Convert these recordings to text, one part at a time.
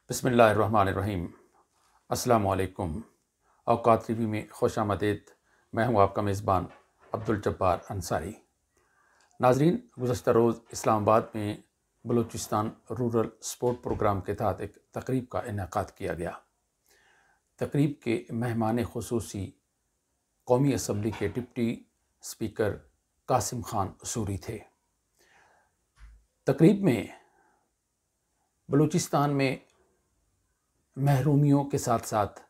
बिस्मिल्लाहिर्रहमानिर्रहीम। अस्सलामु अलैकुम। औकात टीवी में खुश आमदीद। मैं हूँ आपका मेज़बान अब्दुल जब्बार अंसारी। नाजरीन, गुज़श्ता रोज़ इस्लामाबाद में बलूचिस्तान रूरल स्पोर्ट प्रोग्राम के तहत एक तकरीब का इनेकाद किया गया। तकरीब के मेहमान खुसूसी कौमी असम्बली के डिप्टी स्पीकर कासिम खान सूरी थे। तकरीब में बलूचिस्तान में महरूमियों के साथ साथ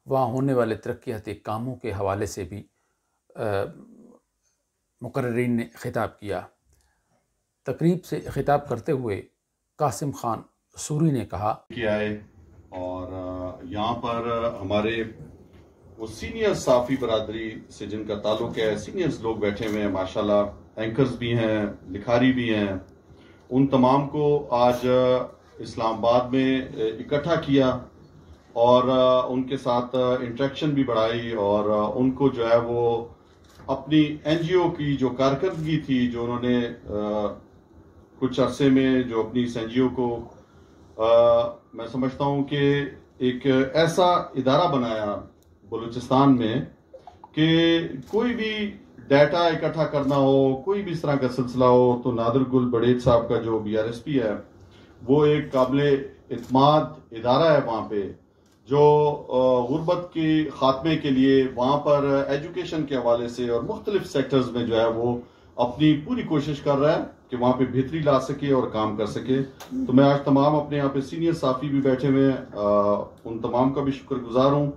वहाँ होने वाले तरक्याती कामों के हवाले से भी मुकर्रिरीन ने खिताब किया। तकरीब से खिताब करते हुए कासिम खान सूरी ने कहा कि आए और यहाँ पर हमारे वो सीनियर साफ़ी बरादरी से जिनका ताल्लुक है, सीनियर्स लोग बैठे हुए हैं माशाल्लाह, एंकर्स भी हैं, लिखारी भी हैं। उन तमाम को आज इस्लामाबाद में इकट्ठा किया और उनके साथ इंटरेक्शन भी बढ़ाई और उनको जो है वो अपनी एनजीओ की जो कारकर्दगी थी, जो उन्होंने कुछ अरसे में जो अपनी इस एनजीओ को मैं समझता हूँ कि एक ऐसा इदारा बनाया बलूचिस्तान में कि कोई भी डाटा इकट्ठा करना हो, कोई भी इस तरह का सिलसिला हो, तो नादिर गुल बड़ेज साहब का जो BRSP है वो एक काबिले इत्माद इदारा है वहाँ पे, जो गुर्बत के खात्मे के लिए वहाँ पर एजुकेशन के हवाले से और मुख्तलिफ सेक्टर्स में जो है वो अपनी पूरी कोशिश कर रहा है कि वहाँ पे बेहतरी ला सके और काम कर सके। तो मैं आज तमाम अपने यहाँ पे सीनियर साफ़ी भी बैठे हुए हैं, उन तमाम का भी शुक्रगुजार हूँ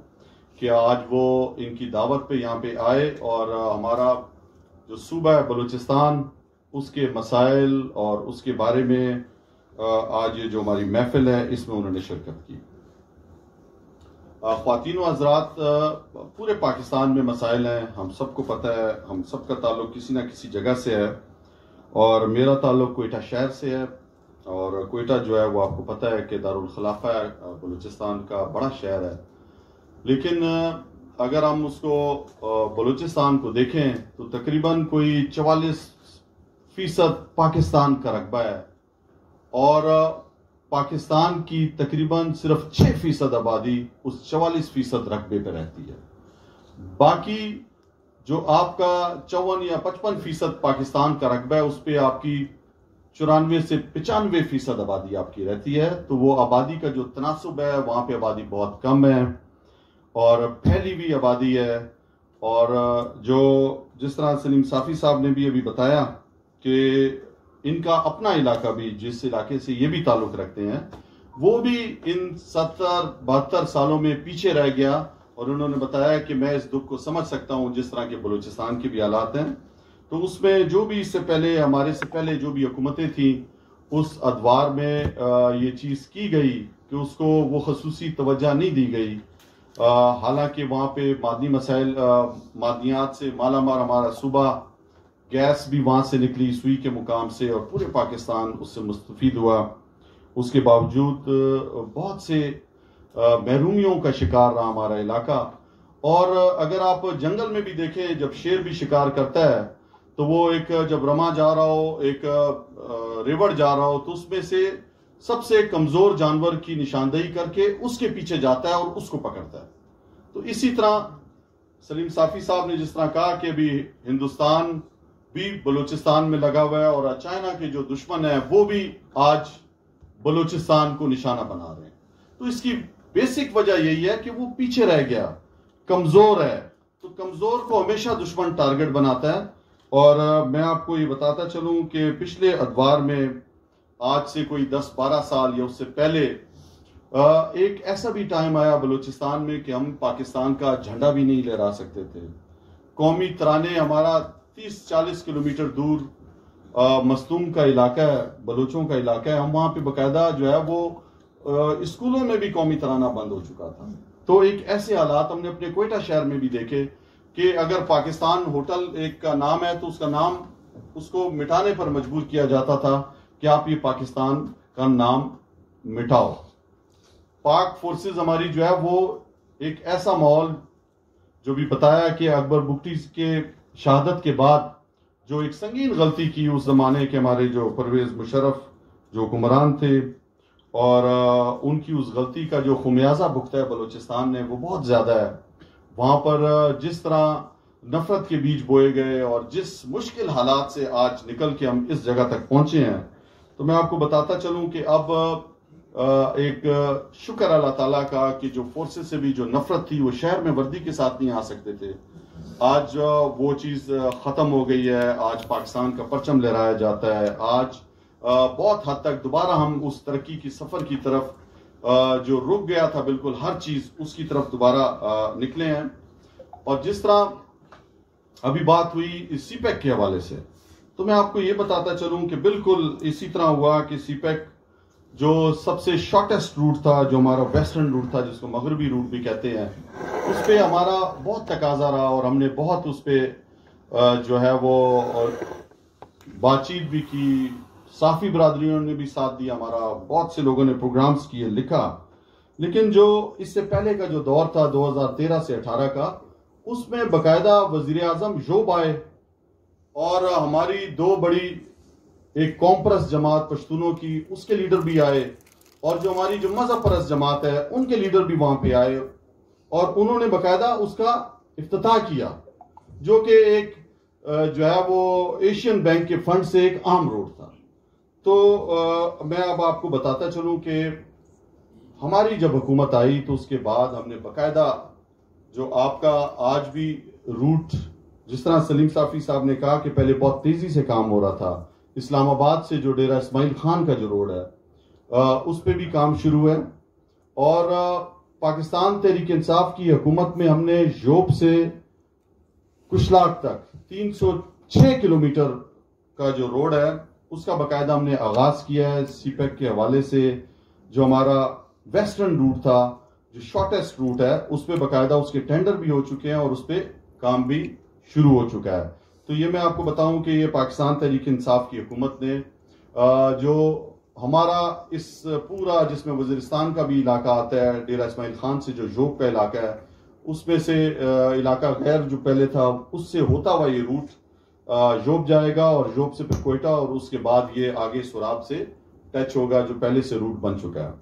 कि आज वो इनकी दावत पे यहाँ पे आए और हमारा जो सूबा है बलूचिस्तान, उसके मसाइल और उसके बारे में आज ये जो हमारी महफिल है इसमें उन्होंने शिरकत की। ख्वातीन व हज़रात, पूरे पाकिस्तान में मसाइल हैं, हम सबको पता है, हम सबका ताल्लुक किसी न किसी जगह से है और मेरा ताल्लुक कोयटा शहर से है और कोयटा जो है वो आपको पता है कि दारुल खिलाफा है, बलूचिस्तान का बड़ा शहर है। लेकिन अगर हम उसको बलूचिस्तान को देखें तो तकरीबन कोई 44% पाकिस्तान का रकबा है और पाकिस्तान की तकरीबन सिर्फ 6% आबादी उस 44% रकबे पर रहती है। बाकी जो आपका 54 या 55% पाकिस्तान का रकबा है, उस पर आपकी 94 से 95% आबादी आपकी रहती है। तो वो आबादी का जो तनासुब है, वहाँ पे आबादी बहुत कम है और फैली हुई आबादी है। और जो जिस तरह सलीम साफ़ी साहब ने भी अभी बताया कि इनका अपना इलाका भी, जिस इलाके से ये भी ताल्लुक रखते हैं, वो भी इन 70-72 सालों में पीछे रह गया। और उन्होंने बताया कि मैं इस दुख को समझ सकता हूँ, जिस तरह के बलूचिस्तान के भी हालात हैं। तो उसमें जो भी इससे पहले, हमारे से पहले जो भी हुकूमतें थी, उस अदवार में ये चीज़ की गई कि उसको वो खसूसी तवज्जो नहीं दी गई। हालांकि वहाँ पे मादनी मसाइल, मादनियात से माला माल हमारा सूबा, गैस भी वहाँ से निकली सुई के मुकाम से और पूरे पाकिस्तान उससे मुस्तफीद हुआ। उसके बावजूद बहुत से महरूमियों का शिकार रहा हमारा इलाका। और अगर आप जंगल में भी देखें, जब शेर भी शिकार करता है तो वो एक जब रमा जा रहा हो, एक रेवड़ जा रहा हो, तो उसमें से सबसे कमजोर जानवर की निशानदेही करके उसके पीछे जाता है और उसको पकड़ता है। तो इसी तरह सलीम साफ़ी साहब ने जिस तरह कहा कि अभी हिंदुस्तान भी बलूचिस्तान में लगा हुआ है और चाइना के जो दुश्मन है वो भी आज बलूचिस्तान को निशाना बना रहे हैं। तो इसकी बेसिक वजह यही है कि वो पीछे रह गया, कमजोर है। तो कमजोर को हमेशा दुश्मन टारगेट बनाता है। और मैं आपको ये बताता चलूं कि पिछले अदवार में, आज से कोई 10-12 साल या उससे पहले, एक ऐसा भी टाइम आया बलूचिस्तान में कि हम पाकिस्तान का झंडा भी नहीं लहरा सकते थे। कौमी तराने, हमारा 30-40 किलोमीटर दूर मस्तूम का इलाका है, बलूचों का इलाका है, हम वहाँ पे बाकायदा जो है वो स्कूलों में भी कौमी तराना बंद हो चुका था। तो एक ऐसे हालात हमने अपने कोयटा शहर में भी देखे कि अगर पाकिस्तान होटल एक का नाम है तो उसका नाम, उसको मिटाने पर मजबूर किया जाता था कि आप ये पाकिस्तान का नाम मिटाओ। पाक फोर्सेस हमारी जो है वो एक ऐसा माहौल, जो भी बताया कि अकबर बुगटी के शहादत के बाद जो एक संगीन गलती की उस जमाने के हमारे जो परवेज मुशर्रफ जो हुक्मरान थे, और उनकी उस गलती का जो खुमियाजा भुगता है बलूचिस्तान ने वो बहुत ज़्यादा है। वहाँ पर जिस तरह नफरत के बीज बोए गए और जिस मुश्किल हालात से आज निकल के हम इस जगह तक पहुंचे हैं, तो मैं आपको बताता चलूं कि अब एक शुक्र अल्लाह ताला का कि जो फोर्सेस से भी जो नफरत थी वो शहर में वर्दी के साथ नहीं आ सकते थे, आज वो चीज़ ख़त्म हो गई है। आज पाकिस्तान का परचम लहराया जाता है। आज बहुत हद तक दोबारा हम उस तरक्की की सफ़र की तरफ जो रुक गया था बिल्कुल हर चीज़ उसकी तरफ दोबारा निकले हैं। और जिस तरह अभी बात हुई सीपैक के हवाले से, तो मैं आपको ये बताता चलूं कि बिल्कुल इसी तरह हुआ कि सीपैक जो सबसे शॉर्टेस्ट रूट था, जो हमारा वेस्टर्न रूट था जिसको मगरबी रूट भी कहते हैं, उस पर हमारा बहुत तकाजा रहा और हमने बहुत उस पर जो है वो बातचीत भी की। साफी बरादरियों ने भी साथ दिया हमारा, बहुत से लोगों ने प्रोग्राम्स किए, लिखा। लेकिन जो इससे पहले का जो दौर था 2013 से 18 का, उसमें बाकायदा वजीर आजम जोब आए और हमारी दो बड़ी एक कौम परस्त जमात पश्तूनों की उसके लीडर भी आए और जो हमारी जो मजहब परस्त जमात है उनके लीडर भी वहां पे आए और उन्होंने बाकायदा उसका इफ्तिताह किया, जो कि एक जो है वो एशियन बैंक के फंड से एक आम रोड था। तो मैं अब आपको बताता चलूं कि हमारी जब हुकूमत आई तो उसके बाद हमने बाकायदा जो आपका आज भी रूट, जिस तरह सलीम साफी साहब ने कहा कि पहले बहुत तेजी से काम हो रहा था, इस्लामाबाद से जो डेरा इस्माइल खान का जो रोड है उस पर भी काम शुरू है। और पाकिस्तान तहरीक इंसाफ की हुकूमत में हमने जोब से कुशलाक तक 306 किलोमीटर का जो रोड है उसका बाकायदा हमने आगाज किया है। सीपैक के हवाले से जो हमारा वेस्टर्न रूट था, जो शॉर्टेस्ट रूट है, उस पर बाकायदा उसके टेंडर भी हो चुके हैं और उस पर काम भी शुरू हो चुका है। तो ये मैं आपको बताऊं कि ये पाकिस्तान तहरीक इंसाफ की हुकूमत ने जो हमारा इस पूरा, जिसमें वजीरिस्तान का भी इलाका आता है, डेरा इस्माइल खान से जो जोब का इलाका है, उसमें से इलाका गैर जो पहले था उससे होता हुआ ये रूट जोब जाएगा और जोब से फिर कोयटा और उसके बाद ये आगे सुराब से टच होगा, जो पहले से रूट बन चुका है।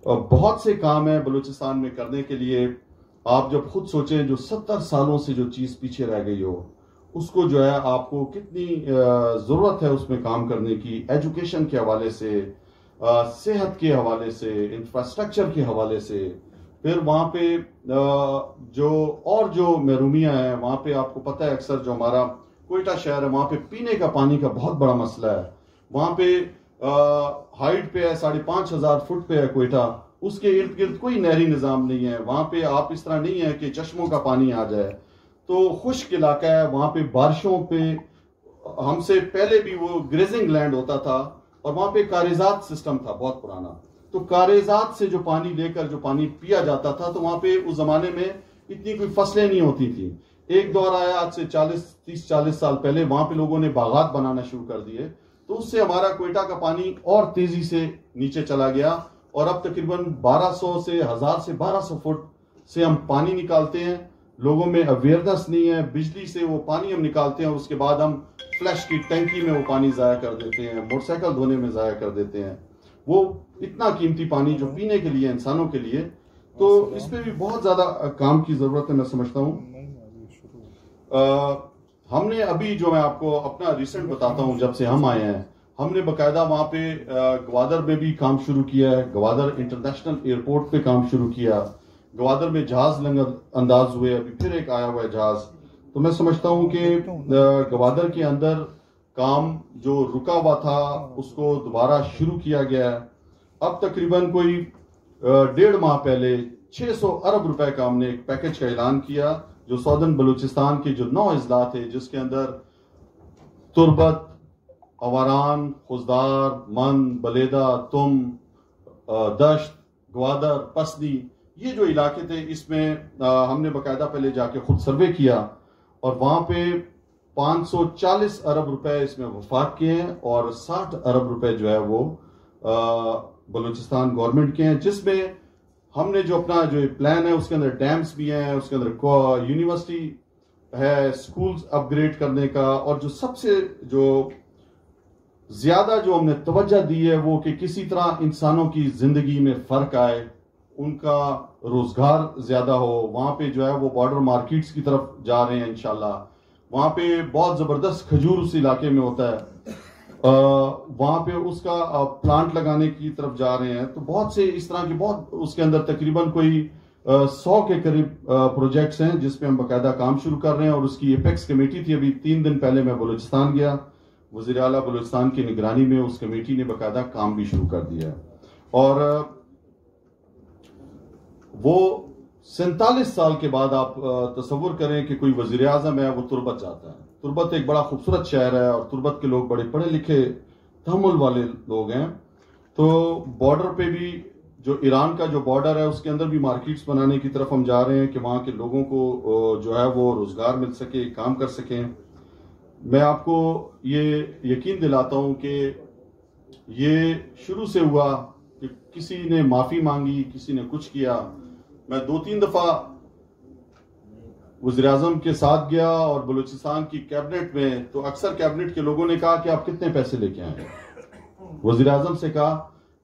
और बहुत से काम है बलूचिस्तान में करने के लिए। आप जब खुद सोचें जो 70 सालों से जो चीज़ पीछे रह गई हो उसको जो है आपको कितनी ज़रूरत है उसमें काम करने की, एजुकेशन के हवाले से, सेहत के हवाले से, इंफ्रास्ट्रक्चर के हवाले से। फिर वहाँ पे जो महरूमियाँ हैं वहाँ पे आपको पता है अक्सर जो हमारा कोयटा शहर है वहाँ पे पीने का पानी का बहुत बड़ा मसला है। वहाँ पे हाइट पे है 5,500 फुट पे है कोयटा, उसके इर्द गिर्द कोई नहरी निज़ाम नहीं है। वहाँ पे आप इस तरह नहीं है कि चश्मों का पानी आ जाए, तो खुश्क इलाका है। वहाँ पे बारिशों पे हमसे पहले भी वो ग्रेजिंग लैंड होता था और वहाँ पे कारेजात सिस्टम था बहुत पुराना, तो कारेजात से जो पानी लेकर जो पानी पिया जाता था, तो वहाँ पे उस जमाने में इतनी कोई फसलें नहीं होती थी। एक दौर आया आज से 30-40 साल पहले, वहाँ पे लोगों ने बागात बनाना शुरू कर दिए, तो उससे हमारा कोयटा का पानी और तेजी से नीचे चला गया और अब तकरीबन 1200 से 1000 से 1200 फुट से हम पानी निकालते हैं। लोगों में अवेयरनेस नहीं है, बिजली से वो पानी हम निकालते हैं और उसके बाद हम फ्लैश की टैंकी में वो पानी ज़ाया कर देते हैं, मोटरसाइकिल धोने में ज़ाया कर देते हैं। वो इतना कीमती पानी जो पीने के लिए, इंसानों के लिए, तो इस पर भी बहुत ज़्यादा काम की ज़रूरत है मैं समझता हूँ। हमने अभी जो मैं आपको अपना रिसेंट बताता हूँ, जब से हम आए हैं हमने बाकायदा वहाँ पे गवादर में भी काम शुरू किया है, गवादर इंटरनेशनल एयरपोर्ट पे काम शुरू किया, गवादर में जहाज लंगर अंदाज हुए, अभी फिर एक आया हुआ है जहाज। तो मैं समझता हूँ कि गवादर के अंदर काम जो रुका हुआ था उसको दोबारा शुरू किया गया है। अब तकरीबन कोई 1.5 माह पहले 600 अरब रुपए का हमने एक पैकेज का ऐलान किया, जो सौदर्न बलूचिस्तान के जो 9 अजला थे, जिसके अंदर तुर्बत, अवारान, खुजदार, मन, बलेदा, तुम, दश्त, ग्वादर, पसनी, ये जो इलाके थे, इसमें हमने बाकायदा पहले जाके खुद सर्वे किया और वहाँ पे 540 अरब रुपए इसमें वफाक के हैं और 60 अरब रुपए जो है वो बलूचिस्तान गवर्नमेंट के हैं, जिसमें हमने जो अपना जो प्लान है उसके अंदर डैम्स भी हैं, उसके अंदर यूनिवर्सिटी है, स्कूल्स अपग्रेड करने का, और जो सबसे जो ज्यादा जो हमने तवज्जो दी है वो कि किसी तरह इंसानों की जिंदगी में फर्क आए, उनका रोजगार ज्यादा हो। वहां पे जो है वो बॉर्डर मार्केट्स की तरफ जा रहे हैं इंशाल्लाह। वहां पे बहुत जबरदस्त खजूर उस इलाके में होता है, वहां पे उसका प्लांट लगाने की तरफ जा रहे हैं। तो बहुत से इस तरह के बहुत उसके अंदर तकरीबन कोई 100 के करीब प्रोजेक्ट्स हैं जिसपे हम बाकायदा काम शुरू कर रहे हैं। और उसकी एपेक्स कमेटी थी, अभी 3 दिन पहले मैं बलूचिस्तान गया, वज़ीर आला बलूचिस्तान की निगरानी में उस कमेटी ने बाकायदा काम भी शुरू कर दिया है। और वो 47 साल के बाद आप तसव्वुर करें कि कोई वजीर आजम है वो तुर्बत जाता है। तुर्बत एक बड़ा खूबसूरत शहर है और तुर्बत के लोग बड़े पढ़े लिखे तहम्मुल वाले लोग हैं। तो बॉर्डर पे भी जो ईरान का जो बॉर्डर है उसके अंदर भी मार्केट्स बनाने की तरफ हम जा रहे हैं कि वहां के लोगों को जो है वो रोजगार मिल सके, काम कर सकें। मैं आपको ये यकीन दिलाता हूं कि ये शुरू से हुआ कि किसी ने माफी मांगी, किसी ने कुछ किया। मैं 2-3 दफा वज़ीर आज़म के साथ गया और बलूचिस्तान की कैबिनेट में, तो अक्सर कैबिनेट के लोगों ने कहा कि आप कितने पैसे लेके आए हैं। वज़ीर आज़म से कहा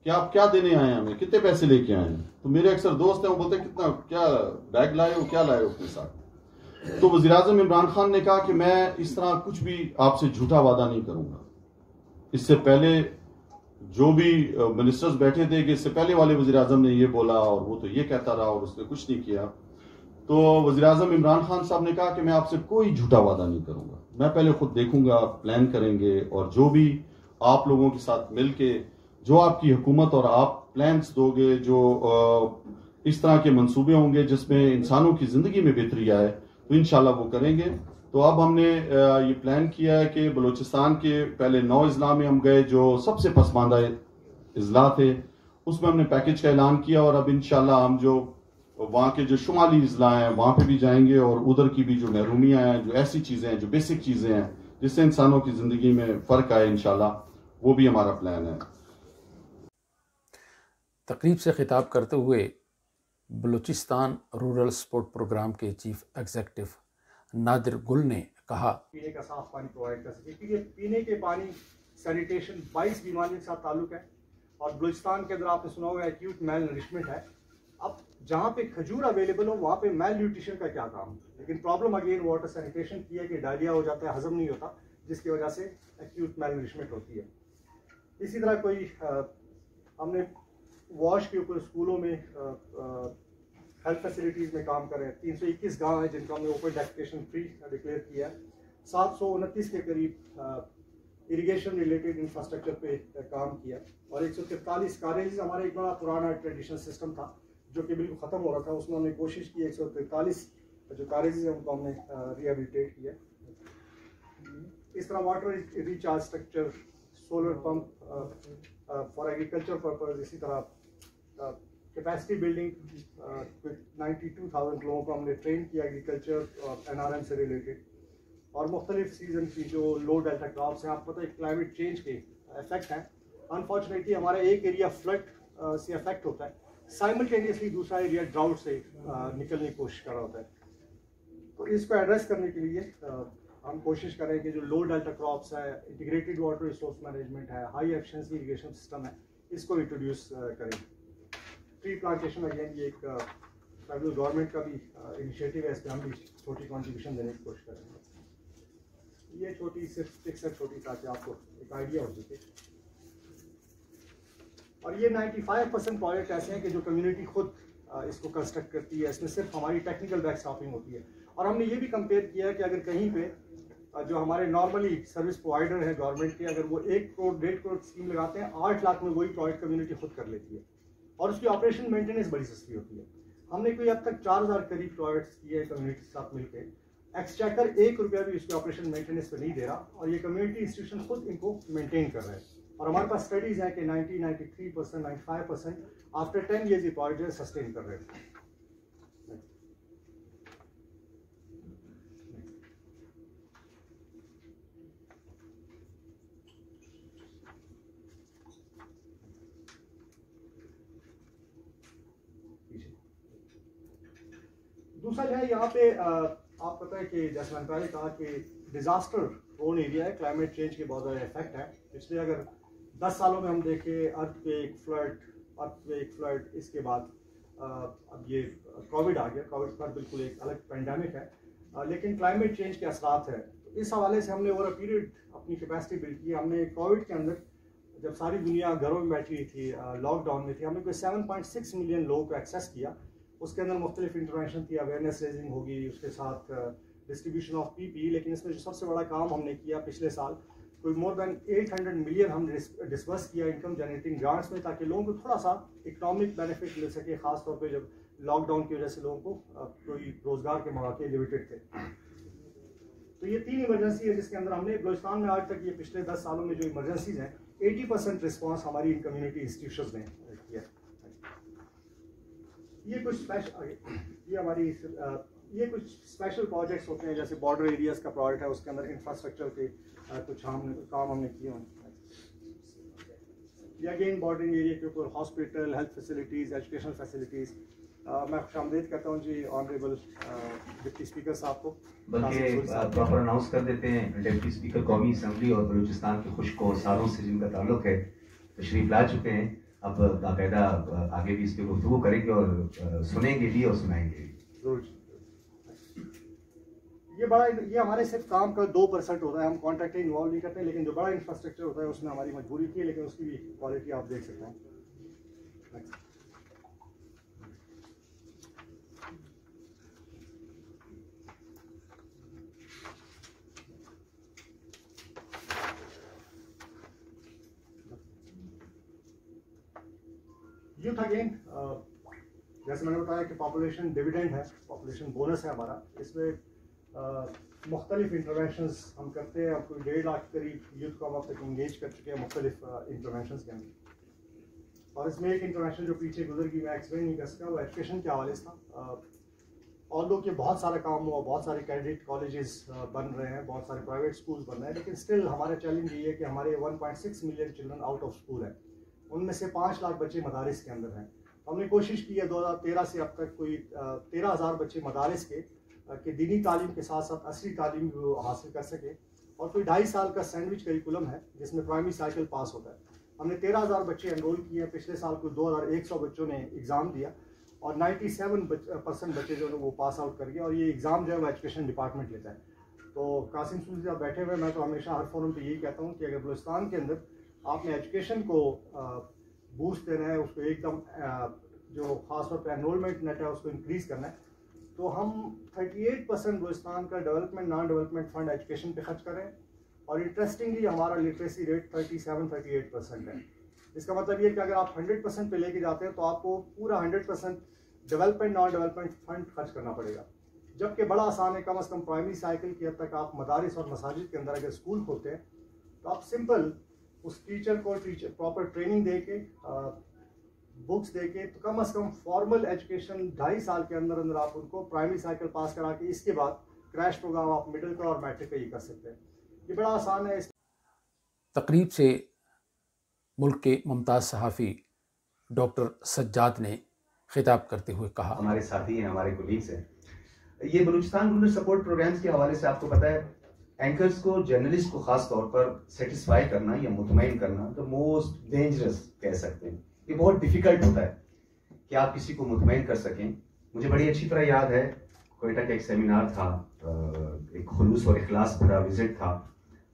कि आप क्या देने आए हैं हमें, कितने पैसे लेके आए हैं। तो मेरे अक्सर दोस्त हैं, वो बोलते कितना, क्या बैग लाए हो, क्या लाए हो अपने साथ। तो वज़ीर आज़म इमरान खान ने कहा कि मैं इस तरह कुछ भी आपसे झूठा वादा नहीं करूंगा। इससे पहले जो भी मिनिस्टर्स बैठे थे कि इससे पहले वाले वज़ीर आज़म ने ये बोला और वो तो ये कहता रहा और उसने कुछ नहीं किया। तो वज़ीर आज़म इमरान खान साहब ने कहा कि मैं आपसे कोई झूठा वादा नहीं करूंगा, मैं पहले खुद देखूंगा, प्लान करेंगे और जो भी आप लोगों के साथ मिलके जो आपकी हुकूमत और आप प्लान्स दोगे, जो इस तरह के मंसूबे होंगे जिसमें इंसानों की जिंदगी में बेहतरी आए, तो इंशाल्लाह वो करेंगे। तो अब हमने ये प्लान किया है कि बलूचिस्तान के पहले 9 अजला में हम गए जो सबसे पसमानदा अजला थे, उसमें हमने पैकेज का ऐलान किया। और अब इंशाल्लाह हम जो वहाँ के जो शुमाली अजला हैं वहाँ पे भी जाएंगे और उधर की भी जो महरूमियाँ हैं, जो ऐसी चीज़ें हैं, जो बेसिक चीज़ें हैं जिससे इंसानों की ज़िंदगी में फ़र्क आए, इंशाल्लाह वो भी हमारा प्लान है। तकरीब से खिताब करते हुए बलूचिस्तान रूरल स्पोर्ट प्रोग्राम के चीफ एग्जीक्यूटिव नादिर गुल ने कहा, पीने का साफ पानी प्रोवाइड कर सके, क्योंकि पीने के पानी सैनिटेशन 22 बीमारियों के साथ ताल्लुक है। और बलूचिस्तान के अंदर आपने सुना होगा एक्यूट मेल नरिशमेंट है। अब जहाँ पे खजूर अवेलेबल हो वहाँ पे मेल न्यूट्रिशन का क्या काम। लेकिन प्रॉब्लम अगेन वाटर सैनिटेशन की है कि डायरिया हो जाता है, हजम नहीं होता, जिसकी वजह से एक्यूट मेल नरिशमेंट होती है। इसी तरह कोई हमने वॉश के ऊपर स्कूलों में हेल्थ फैसिलिटीज़ में काम कर रहे हैं। 321 गांव हैं जिनका हमने ओपन डेफिकेशन फ्री डिक्लेयर किया है। 729 के करीब इरिगेशन रिलेटेड इंफ्रास्ट्रक्चर पे काम किया। और 143 कॉलेज, हमारा एक बड़ा पुराना ट्रेडिशनल सिस्टम था जो कि बिल्कुल ख़त्म हो रहा था, उसमें हमने कोशिश की 143 जो कॉलेज हैं उनको हमने रिहेबिलिटेट किया। इस तरह water recharge structure, solar pump for agriculture purpose, इसी तरह कैपेसिटी बिल्डिंग 92,000 लोगों को हमने ट्रेन किया एग्रीकल्चर और NRM से रिलेटेड। और मुख्तलिफ सीजन की जो लो डेल्टा क्रॉप्स हैं, आपको पता है क्लाइमेट चेंज के इफेक्ट हैं। अनफॉर्चुनेटली हमारा एक एरिया फ्लड से अफेक्ट होता है, साइमल्टेनियसली दूसरा एरिया ड्राउट से निकलने की कोशिश कर रहा होता है। तो इसको एड्रेस करने के लिए हम कोशिश करें कि जो लो डेल्टा क्रॉप्स है, इंटीग्रेटेड वाटर रिसोर्स मैनेजमेंट है, हाई एफिशिएंसी इरिगेशन सिस्टम है, इसको इंट्रोड्यूस करें। ट्री प्लांटेशन अगेन ये एक फेडरल गवर्नमेंट का भी इनिशिएटिव है, इस पर हम भी छोटी कॉन्ट्रीब्यूशन देने की कोशिश करेंगे। ये छोटी सिर्फ पिक्चर छोटी ताकि आपको एक आइडिया हो सके। और ये 95% प्रोजेक्ट ऐसे हैं कि जो कम्युनिटी खुद इसको कंस्ट्रक्ट करती है, इसमें सिर्फ हमारी टेक्निकल बैक स्टाफिंग होती है। और हमने ये भी कंपेयर किया है कि अगर कहीं पे जो हमारे नॉर्मली सर्विस प्रोवाइडर है गवर्नमेंट के, अगर वो 1 करोड़ 1.5 करोड़ स्कीम लगाते हैं, 8 लाख में वही प्रोजेक्ट कम्युनिटी खुद कर लेती है और उसकी ऑपरेशन मेंटेनेंस बड़ी सस्ती होती है। हमने कोई अब तक 4000 करीब प्रोजेक्ट्स किए हैं कम्युनिटी के साथ मिलकर। एक्सचेकर 1 रुपया भी इसके ऑपरेशन मेंटेनेंस पे नहीं दे रहा और ये कम्युनिटी इंस्टीट्यूशन खुद इनको मेंटेन कर रहे हैं। और हमारे पास स्टडीज हैं कि 93%, 95% आफ्टर 10 ईयर्स ये प्रोजेक्ट सस्टेन कर रहे हैं। दूसरा जो है यहाँ पे आप पता है कि जैसे मैंने पहले कहा कि डिजास्टर प्रोन एरिया है, क्लाइमेट चेंज के बहुत ज़्यादा इफेक्ट है। पिछले अगर 10 सालों में हम देखें अर्थक्वेक, फ्लड, इसके बाद अब ये कोविड आ गया। कोविड पर बिल्कुल एक अलग पेंडेमिक है, लेकिन क्लाइमेट चेंज के असरात है। तो इस हवाले से हमने ओवर अ पीरियड अपनी कैपेसिटी बिल्ड की। हमने कोविड के अंदर जब सारी दुनिया घरों में बैठी हुई थी, लॉकडाउन में थी, हमने कोई 7.6 मिलियन लोगों को एक्सेस किया। उसके अंदर मुख्तलिफ इंटरवेंशन थी, अवेयरनेस रेजिंग होगी, उसके साथ डिस्ट्रीब्यूशन ऑफ PPE। लेकिन इसमें जो सबसे बड़ा काम हमने किया पिछले साल, कोई मोर देन 800 मिलियन हम डिस्बर्स किया इनकम जनरेटिंग ग्रांट्स में, ताकि लोगों को थोड़ा सा इकनॉमिक बेनिफिट मिल सके, खास तौर पे जब लॉकडाउन की वजह से लोगों को कोई रोजगार के मौके लिमिटेड थे। तो ये 3 इमरजेंसी है जिसके अंदर हमने बलूचिस्तान में आज तक ये पिछले 10 सालों में जो इमरजेंसीज हैं 80% रिस्पॉन्स हमारी कम्युनिटी इंस्टीट्यूशंस ने किया। ये कुछ कुछ स्पेशल प्रोजेक्ट्स होते हैं, जैसे बॉर्डर एरियाज का प्रोजेक्ट है, उसके अंदर इंफ्रास्ट्रक्चर के कुछ काम हमने किए हैं। ये अगेन बॉर्डर एरिया के ऊपर hospital, health facilities, educational facilities. मैं खुशामदीद करता हूँ जी ऑनरेबल डिप्टी स्पीकर साहब को। बल्कि प्रॉपर अनाउंस कर देते हैं, डिप्टी स्पीकर कौमी असम्बली और बलूचिस्तान के खुशको सालों से जिनका ताल्लुक है तशरीफ ला चुके हैं। अब बाकायदा आगे भी इस पर गुफ्तगू करेंगे और सुनेंगे भी और सुनाएंगे भी। ये हमारे सिर्फ काम का 2% होता है, हम कॉन्ट्रैक्ट इन्वॉल्व नहीं करते, लेकिन जो बड़ा इंफ्रास्ट्रक्चर होता है उसमें हमारी मजबूरी थी, लेकिन उसकी भी क्वालिटी आप देख सकते हैं। यूथ अगेन, जैसे मैंने बताया कि पॉपुलेशन डिविडेंड है, पॉपुलेशन बोनस है हमारा। इसमें मुख्तलिफ इंटरवेंशंस हम करते हैं। अब कोई 1.5 लाख करीब यूथ को हम अब तक इंगेज कर चुके हैं मुख्तलिफ इंटरवेंशंस के अंदर। और इसमें एक इंटरवेंशन जो पीछे गुजर गई, मैं एक्सप्लेन नहीं कर सका, वो एजुकेशन के हवाले से था। और लोग ये बहुत सारा काम हुआ, बहुत सारे कैडेट कॉलेजेस बन रहे हैं, बहुत सारे प्राइवेट स्कूल्स बन रहे हैं, लेकिन स्टिल हमारा चैलेंज ये है कि हमारे 1.6 million children out of school है। उनमें से 5 लाख बच्चे मदारिस के अंदर हैं। हमने कोशिश की है 2013 से अब तक कोई 13,000 बच्चे मदारिस के दीनी तालीम के साथ साथ असली तालीम भी हासिल कर सके। और कोई 2.5 साल का सैंडविच करिकुलम है जिसमें प्राइमरी साइकिल पास होता है। हमने 13,000 बच्चे एनरोल किए हैं। पिछले साल को 2,100 बच्चों ने एग्ज़ाम दिया और 97% बच्चे जो है वो पास आउट कर गए। और ये एग्ज़ाम जो है वो एजुकेशन डिपार्टमेंट लेता है। तो कासिम सूरी साहब बैठे हुए, मैं तो हमेशा हर फोरम पे यही कहता हूँ कि अगर बलूचिस्तान के अंदर आपने एजुकेशन को बूस्ट देना है, उसको एकदम जो खासतौर पर एनरोलमेंट नेट है उसको इंक्रीज़ करना है, तो हम 38% बलूचिस्तान का development non development fund education पे खर्च करें। और इंटरेस्टिंगली हमारा लिटरेसी रेट 37-38% है। इसका मतलब ये कि अगर आप 100% पे लेके जाते हैं तो आपको पूरा 100% डेवलपमेंट नॉन डेवलपमेंट फंड खर्च करना पड़ेगा। जबकि बड़ा आसान है, कम अज़ कम प्राइमरी साइकिल की हद तक आप मदारिस और मसाजिद के अंदर अगर स्कूल खोलते हैं तो आप सिंपल उस टीचर को प्रॉपर ट्रेनिंग दे के, बुक्स दे के, तो कम अज़ कम फॉर्मल एजुकेशन 2.5 साल के अंदर अंदर आप उनको प्राइमरी साइकिल पास करा के इसके बाद क्रैश प्रोग्राम आप मिडिल का और मैट्रिक का ही कर सकते हैं। ये बड़ा आसान है। तकरीब से मुल्क के मुमताज़ सहाफ़ी डॉक्टर सज्जाद ने खिताब करते हुए कहा, हमारे साथी हैं, हमारे कोलीग्स हैं। ये बलूचिस्तान रूरल सपोर्ट प्रोग्राम्स के हवाले से आपको पता है, एंकर्स को, जर्नलिस्ट को खास तौर पर सेटिस्फाई करना या मुतमईन करना द मोस्ट डेंजरस कह सकते हैं। ये बहुत डिफिकल्ट होता है कि आप किसी को मुतमईन कर सकें। मुझे बड़ी अच्छी तरह याद है, कोयटा का एक सेमिनार था, एक खुलूस और इखलास भरा विजिट था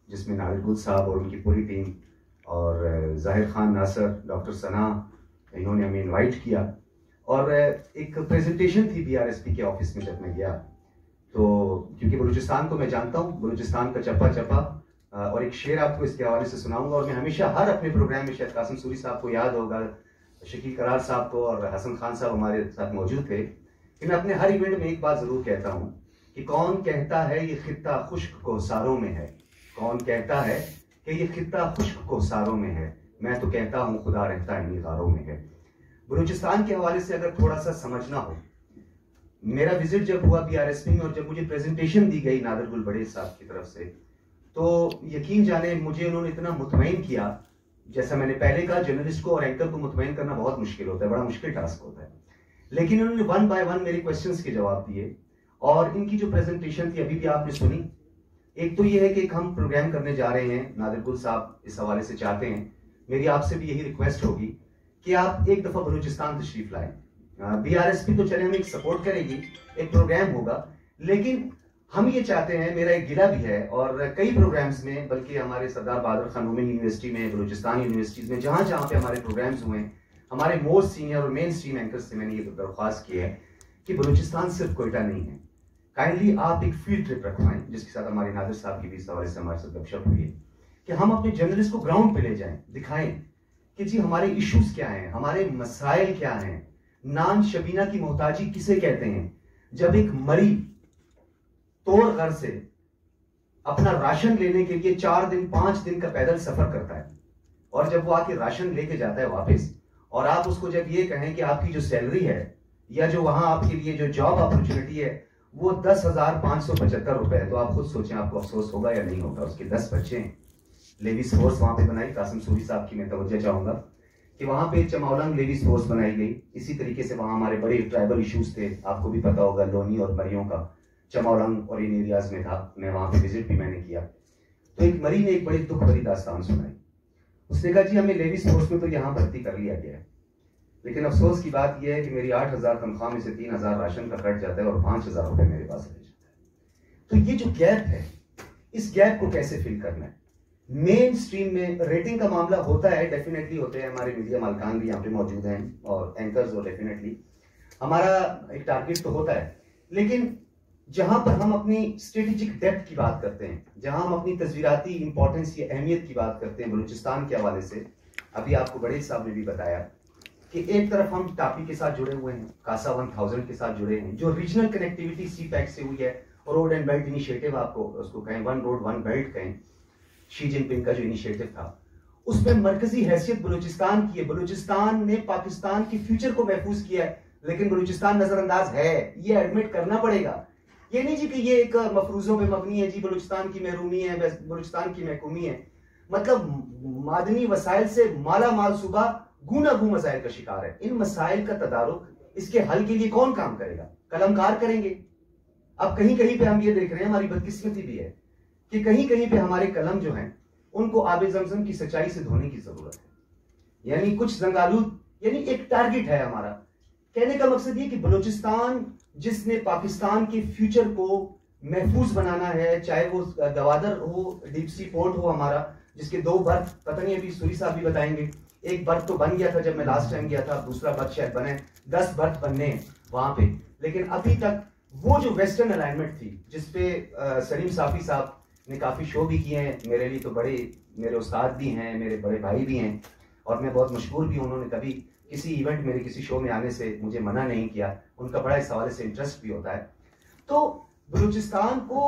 जिसमें नादिर गुल साहब और उनकी पूरी टीम और ज़ाहिर खान नासर, डॉक्टर सना, इन्होंने हमें इनवाइट किया और एक प्रेजेंटेशन थी BRSP के ऑफिस में। जब मैं गया तो क्योंकि बलूचिस्तान को मैं जानता हूँ, बलूचिस्तान का चप्पा चप्पा, और एक शेर आपको इसके हवाले से सुनाऊंगा। और मैं हमेशा हर अपने प्रोग्राम में, शायद कासिम सूरी साहब को याद होगा, शकील करार साहब को और हसन खान साहब हमारे साथ मौजूद थे, कि मैं अपने हर इवेंट में एक बात जरूर कहता हूँ कि कौन कहता है ये खित्ता खुश्क कोसारों में है, कौन कहता है कि ये खित्ता खुश्क कोसारों में है, मैं तो कहता हूँ खुदा रहता इन्हीं गारों में है। बलूचिस्तान के हवाले से अगर थोड़ा सा समझना हो, मेरा विजिट जब हुआ BRSP में और जब मुझे प्रेजेंटेशन दी गई नादिर गुल बड़े साहब की तरफ से, तो यकीन जाने मुझे उन्होंने इतना मुतमईन किया। जैसा मैंने पहले कहा, जर्नलिस्ट को और एंकर को मुतमईन करना बहुत मुश्किल होता है, बड़ा मुश्किल टास्क होता है, लेकिन उन्होंने 1 by 1 मेरे क्वेश्चंस के जवाब दिए। और इनकी जो प्रेजेंटेशन थी अभी भी आपने सुनी, एक तो ये है कि हम प्रोग्राम करने जा रहे हैं, नादिर गुल साहब इस हवाले से चाहते हैं, मेरी आपसे भी यही रिक्वेस्ट होगी कि आप एक दफा बलूचिस्तान तशरीफ लाएं। BRSP तो चले, हमें एक सपोर्ट करेगी, एक प्रोग्राम होगा, लेकिन हम ये चाहते हैं, मेरा एक गिला भी है और कई प्रोग्राम्स में, बल्कि हमारे सरदार बहादुर खान वुमेन यूनिवर्सिटी में, बलूचिस्तान यूनिवर्सिटीज में, जहां जहां पे हमारे प्रोग्राम्स हुए, हमारे मोस्ट सीनियर और मेन स्ट्रीम एंकर्स से मैंने ये दरख्वास्त की है कि बलूचिस्तान सिर्फ कोयटा नहीं है, काइंडली आप एक फील्ड ट्रिप रखवाएं, जिसके साथ हमारे नादिर साहब की भी इस हवाले से हमारे साथ गपशप हुई है, कि हम अपने जर्नलिस्ट को ग्राउंड पे ले जाएं, दिखाएं कि जी हमारे इश्यूज क्या हैं, हमारे मसाइल क्या हैं, नान शबीना की मोहताजी किसे कहते हैं। जब एक मरी तोड़ घर से अपना राशन लेने के लिए 4 दिन 5 दिन का पैदल सफर करता है, और जब वो आके राशन लेके जाता है वापस, और आप उसको जब ये कहें कि आपकी जो सैलरी है या जो वहां आपके लिए जो जॉब अपॉर्चुनिटी है वो 10,575 रुपए है, तो आप खुद सोचें आपको अफसोस होगा या नहीं होगा। उसके 10 बच्चे हैं, लेडीज फोर्स वहां पे बनाई, कासिम सूरी साहब की मैं तवज्जो चाहूंगा कि वहां पे चमौलंग लेडीज फोर्स बनाई गई। इसी तरीके से वहां हमारे बड़े ट्राइबल इश्यूज थे, आपको भी पता होगा, लोनी और मरियों का, चमौलंग और इन एरियाज में था, मैं वहां पे विजिट भी मैंने किया। तो एक मरी ने एक बड़ी दुख भरी दास्तान सुनाई, उसने कहा जी हमें लेडीज फोर्स में तो यहाँ भर्ती कर लिया गया है, लेकिन अफसोस की बात यह है कि मेरी 8,000 तनख्वाह में से 3,000 राशन का कट जाता है और 5,000 रुपए मेरे पास रह जाता है। तो ये जो गैप है, इस गैप को कैसे फिल करना है। मेन स्ट्रीम में रेटिंग का मामला होता है, डेफिनेटली होते हैं, हमारे मीडिया मालकान भी यहाँ पे मौजूद हैं और एंकर्स, और डेफिनेटली हमारा एक टारगेट तो होता है, लेकिन जहां पर हम अपनी स्ट्रेटेजिक डेप्थ की बात करते हैं, जहां हम अपनी तस्वीराती इंपॉर्टेंस या अहमियत की बात करते हैं बलूचिस्तान के हवाले से, अभी आपको बड़े साहब ने भी बताया कि एक तरफ हम टापी के साथ जुड़े हुए हैं, कासा 1000 के साथ जुड़े हैं, जो रीजनल कनेक्टिविटी CPEC से हुई है, और रोड एंड बेल्ट इनिशिएटिव, आपको उसको कहें, 1 रोड 1 बेल्ट कहें, शी जिनपिंग का जो इनिशिएटिव था, उसमें मरकजी हैसियत बलूचिस्तान की है। बलूचिस्तान ने पाकिस्तान के फ्यूचर को महफूज किया है, लेकिन बलूचिस्तान नजरअंदाज है, ये एडमिट करना पड़ेगा। ये नहीं जी कि ये एक मफरूजों पे मबनी है, जी बलूचिस्तान की महरूमी है, बलूचिस्तान की महकूमी है, मतलब मादनी वसाइल से माला माल सूबा गूना गू मसाइल का शिकार है। इन मसाइल का तदारुक, इसके हल के लिए कौन काम करेगा? कलमकार करेंगे। अब कहीं कहीं पे हम ये देख रहे हैं, हमारी बदकिस्मती भी है कि कहीं कहीं पे हमारे कलम जो हैं उनको आबे ज़मज़म की सच्चाई से धोने की जरूरत है। यानी कुछ जंगालूद, यानी एक टारगेट है हमारा। कहने का मकसद ये कि बलूचिस्तान जिसने पाकिस्तान के फ्यूचर को महफूज बनाना है, चाहे वो गवादर हो, डीप सी पोर्ट हो हमारा, जिसके 2 बर्थ, पता नहीं अभी सूरी साहब भी बताएंगे, एक बर्थ तो बन गया था जब मैं लास्ट टाइम गया था, दूसरा बर्थ शायद बने, 10 बर्थ बनने वहां पे, लेकिन अभी तक वो जो वेस्टर्न अलाइनमेंट थी, जिसपे सलीम साफी साहब ने काफी शो भी किए हैं, मेरे लिए तो बड़े, मेरे उस्ताद भी हैं, मेरे बड़े भाई भी हैं, और मैं बहुत मशहूर भी हूं। उन्होंने कभी किसी इवेंट, मेरे किसी शो में आने से मुझे मना नहीं किया, उनका बड़ा इस हवाले से इंटरेस्ट भी होता है। तो बलूचिस्तान को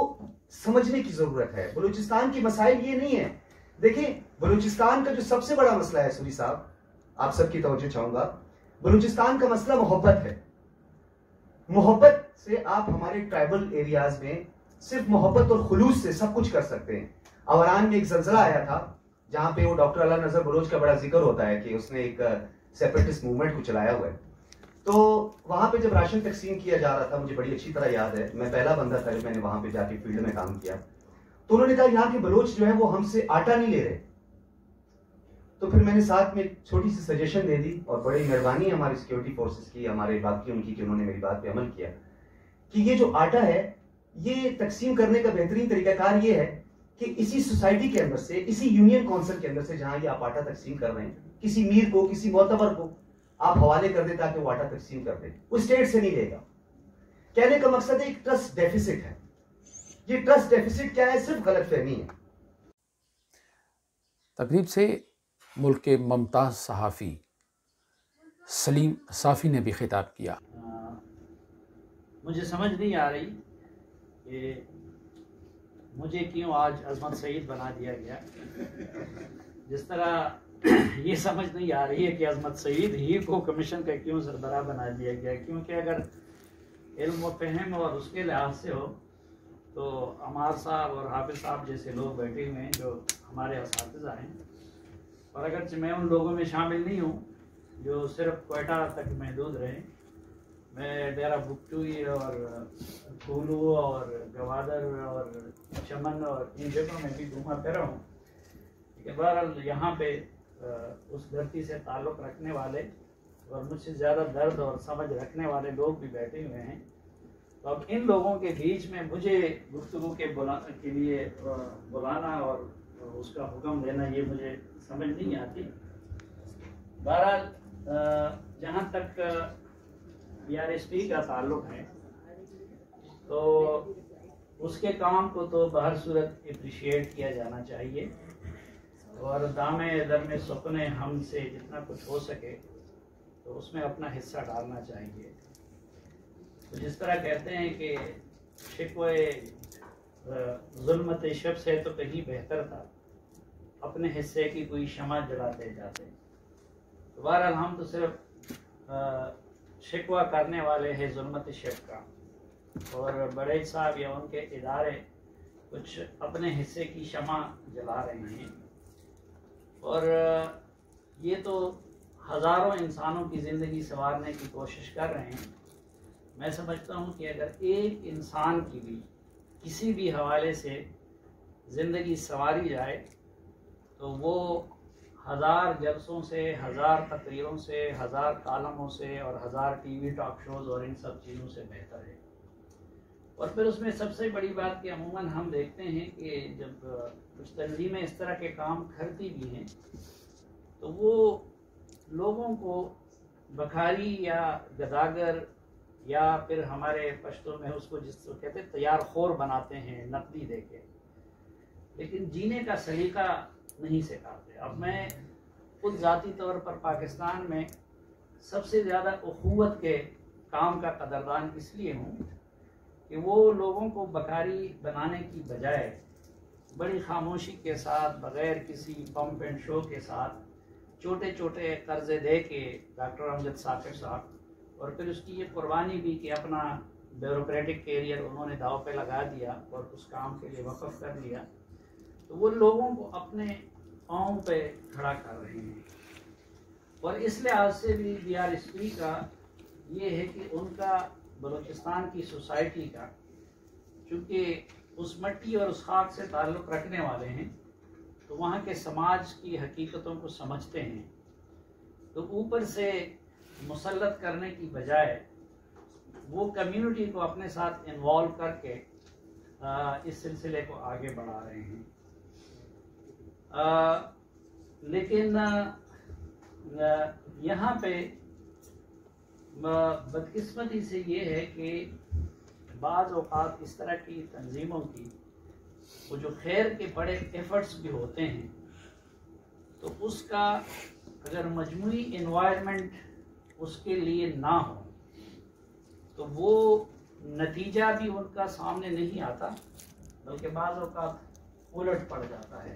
समझने की जरूरत है। बलूचिस्तान की मसाइल ये नहीं है, देखिए बलूचिस्तान का जो सबसे बड़ा मसला है, सूरी साहब आप सबकी तवज्जो चाहूंगा, बलूचिस्तान का मसला मोहब्बत है। मोहब्बत से आप हमारे ट्राइबल एरियाज में सिर्फ मोहब्बत और खुलूस से सब कुछ कर सकते हैं। अवरान में एक जलजला आया था जहां पे वो डॉक्टर अला नजर बलोच का बड़ा जिक्र होता है कि उसने एक सेपरेटिस्ट मूवमेंट को चलाया हुआ है। तो वहां पे जब राशन तकसीम किया जा रहा था, मुझे बड़ी अच्छी तरह याद है, मैं पहला बंदा था जब मैंने वहां पे जाके फील्ड में काम किया, तो उन्होंने कहा यहाँ के बलोच जो है वो हमसे आटा नहीं ले रहे। तो फिर मैंने साथ में छोटी सी सजेशन दे दी, और बड़ी मेहरबानी हमारी सिक्योरिटी फोर्सेस की, हमारे बाकी उनकी, कि उन्होंने मेरी बात पे अमल किया कि ये जो आटा है ये तकसीम करने का बेहतरीन तरीकाकार ये है कि इसी सोसाइटी के अंदर से, इसी यूनियन काउंसिल के अंदर से जहां ये आप आटा तकसीम कर रहे हैं, किसी मीर को, किसी मोतबर को आप हवाले कर दे ताकि वो आटा तकसीम कर दे, वो स्टेट से नहीं लेगा। कहने का मकसद है एक ट्रस्ट डेफिसिट है। ये ट्रस्ट डेफिसिट क्या है? सिर्फ गलतफहमी है। तकरीब से मुल्क के मुमताज़ सहाफ़ी सलीम साफ़ी ने भी खिताब किया। मुझे समझ नहीं आ रही कि मुझे क्यों आज अजमत सईद बना दिया गया। जिस तरह ये समझ नहीं आ रही है कि अजमत सईद ही को कमीशन का क्यों सरबराह बना दिया गया, क्योंकि अगर इल्म व फहम और उसके लिहाज से हो तो अमार साहब और हाफिज साहब जैसे लोग बैठे हुए हैं जो हमारे असातिज़ा हैं, और अगर मैं उन लोगों में शामिल नहीं हूँ जो सिर्फ क्वेटा तक महदूद रहे, मैं डेरा बुकटुई और कोलू और गवादर और चमन और इन जगहों में भी घूमा फिरा हूँ। बहरहाल यहाँ पे उस धरती से ताल्लुक़ रखने वाले और मुझसे ज़्यादा दर्द और समझ रखने वाले लोग भी बैठे हुए हैं। तो अब इन लोगों के बीच में मुझे गुफ्तगू के लिए बुलाना और उसका हुक्म देना, ये मुझे समझ नहीं आती। बहरहाल जहाँ तक BRSP का ताल्लुक़ है तो उसके काम को तो बहर सूरत अप्रिशिएट किया जाना चाहिए और दामे दर में सुकने हमसे जितना कुछ हो सके तो उसमें अपना हिस्सा डालना चाहिए। तो जिस तरह कहते हैं कि शिकवे ज़ुल्मत शब से तो कहीं बेहतर था अपने हिस्से की कोई शमा जलाते जाते। तो बहरहाल हम तो सिर्फ शिकवा करने वाले हैं ज़ुल्मत शब का, और बड़े साहब या उनके इदारे कुछ अपने हिस्से की शमा जला रहे हैं। और ये तो हज़ारों इंसानों की ज़िंदगी संवारने की कोशिश कर रहे हैं। मैं समझता हूँ कि अगर एक इंसान की भी किसी भी हवाले से ज़िंदगी संवारी जाए तो वो 1000 जलसों से, 1000 तकरीरों से, 1000 कालमों से और 1000 TV टॉक शोज़ और इन सब चीज़ों से बेहतर है। और फिर उसमें सबसे बड़ी बात कि अमूमन हम देखते हैं कि जब कुछ तंजीमें इस तरह के काम करती भी हैं तो वो लोगों को बखारी या गदागर या फिर हमारे पश्तो में उसको जिसको कहते हैं तैयार खोर बनाते हैं नकदी दे के, लेकिन जीने का सलीका नहीं सिखाते। अब मैं खुद ज़ाती तौर पर पाकिस्तान में सबसे ज़्यादा उखुवत के काम का कदरदान इसलिए हूँ कि वो लोगों को बकारी बनाने की बजाय बड़ी खामोशी के साथ, बग़ैर किसी पंप एंड शो के साथ, छोटे छोटे कर्जे दे के डॉक्टर अमजद साकिब साहब, और फिर उसकी ये कुर्बानी भी कि अपना ब्यूरोक्रेटिक कैरियर उन्होंने दाव पे लगा दिया और उस काम के लिए वक़्फ़ कर लिया, तो वो लोगों को अपने पाँव पे खड़ा कर रहे हैं। और इस लिहाज से भी BRSP का ये है कि उनका बलूचिस्तान की सोसाइटी का, चूँकि उस मट्टी और उस खाक से ताल्लुक़ रखने वाले हैं तो वहाँ के समाज की हकीकतों को समझते हैं, तो ऊपर से मुसल्लत करने की बजाय वो कम्युनिटी को अपने साथ इन्वॉल्व करके इस सिलसिले को आगे बढ़ा रहे हैं। लेकिन यहाँ पे बदकिस्मती से ये है कि बाज़ औक़ात इस तरह की तंजीमों की वो जो खैर के बड़े एफ़र्ट्स भी होते हैं तो उसका अगर मजमूई इन्वायरमेंट उसके लिए ना हो तो वो नतीजा भी उनका सामने नहीं आता, बल्कि बाज़ औक़ात उलट पड़ जाता है।